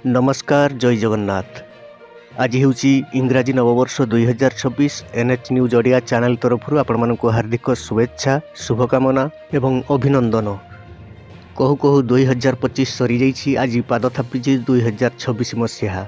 नमस्कार जय जगन्नाथ। आज हूँ इंग्राजी नववर्ष 2026 NH न्यूज ओडिया चैनल तरफ आपण को हार्दिक शुभेच्छा शुभकामना एवं अभिनंदन। कहू कहू 2025 सरी जाइए। आज पाद थापी 2026 मसीहा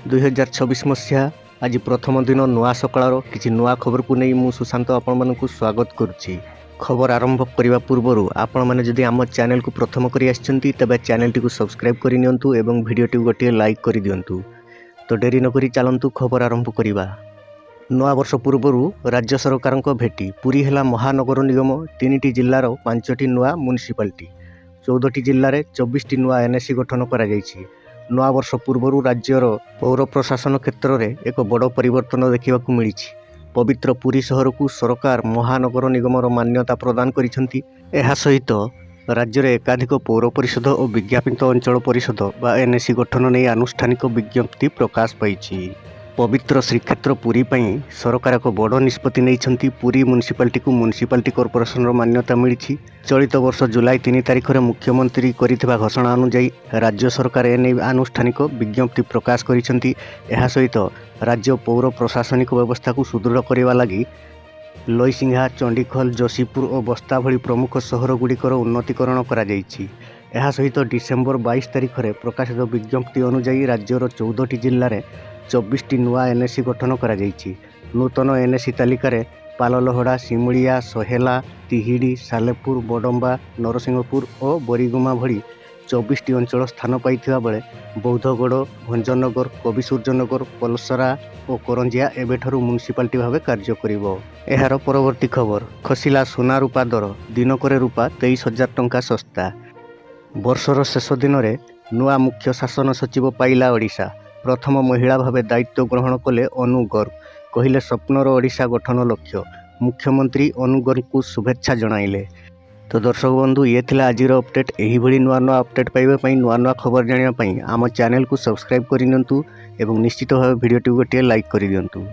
2026 मसीहा आज प्रथम दिन नुआ सकाळ किसी नुआ खबर को नहीं मु सुशांत आपण को स्वागत करुच्ची। खबर आरंभ करने पूर्व आपण मैंने जदि आम चैनल को प्रथम करी आछंती तबे चैनल टी को सब्सक्राइब करि नियंतु एवं वीडियो टी गोटे लाइक करि दियंतु। तो डेरी नकरी चलंतु खबर आरंभ करिबा। नवा वर्ष पूर्व राज्य सरकार भेटी पुरी हैला महानगर निगम 3टी जिल्लार 5टी नुआ म्युनिसिपालिटी 14टी जिल्ला रे 24टी नुआ एनएसी गठन करा जायछि। नवा वर्ष पूर्व राज्यर पौर प्रशासन क्षेत्र में एक बड़ परिवर्तन देखा मिली। पवित्र पुरी सहर को सरकार महानगर निगमर मान्यता प्रदान करिसेंती। एहा सहित राज्य में एकाधिक पौर परिषद और विज्ञापित अंचल परिषद बा एनएसी गठन नहीं आनुष्ठानिक विज्ञप्ति प्रकाश पाई। पवित्र श्रीक्षेत्र पुरी पई सरकार एक बड़ निष्पत्ति नहीं। पुरी म्युनिसिपालिटी को म्युनिसिपालिटी कॉर्पोरेशन मान्यता मिली। चलित वर्ष जुलाई 3 तारिख में मुख्यमंत्री करिथिबा घोषणा अनुसार राज्य सरकार एने आनुष्ठानिक विज्ञप्ति प्रकाश करिसेंती। एहा सहित राज्य पौर प्रशासनिक व्यवस्था को सुदृढ़ करने लगी लईसिंघा चंडीखोल जोशीपुर और बस्ता भली प्रमुख सहर गुड़िकर उन्नतीकरण करा जायछि। एहा सहित डिसेम्बर 22 तारिख में प्रकाशित विज्ञप्ति अनुसार राज्यर 14टी जिल्ला रे 24टी नुआ एनएसी गठन करा जायछि। नूतन एनएसी तालिका रे पाललहड़ा सिमुलिया सहेला तिहिड़ी सालेपुर बडम्बा नरसिंहपुर और बोरीगुमा भली 24टी अंचल स्थान पाइथिबा बेले बौद्धगड़ भंजनगर कविसूर्यनगर पलसरा और करंजिया एबेठारु म्युनिसिपालिटी भाव कार्य करिवो। एहार परवर्ती खबर खसिला सोना रूपा दर दिनकरे रूपा 23,000 टंका सस्ता। वर्षर शेष दिन में नुआ मुख्य शासन सचिव पाइला ओडिशा। प्रथम महिला भाव दायित्व ग्रहण कले अनु गर्ग। कहले स्वप्नर ओडिशा गठन लक्ष्य। मुख्यमंत्री अनु गर्ग को शुभेच्छा जणाइले। तो दर्शक बंधु ये थिला आजिर अपडेट। एही भली नुआ नुआ अपडेट पाइबा नुआ नुआ खबर जानिबा आम चैनल को सब्सक्राइब करि नियंतु एवं निश्चित भाव वीडियो टी गोटे लाइक करि दियंतु।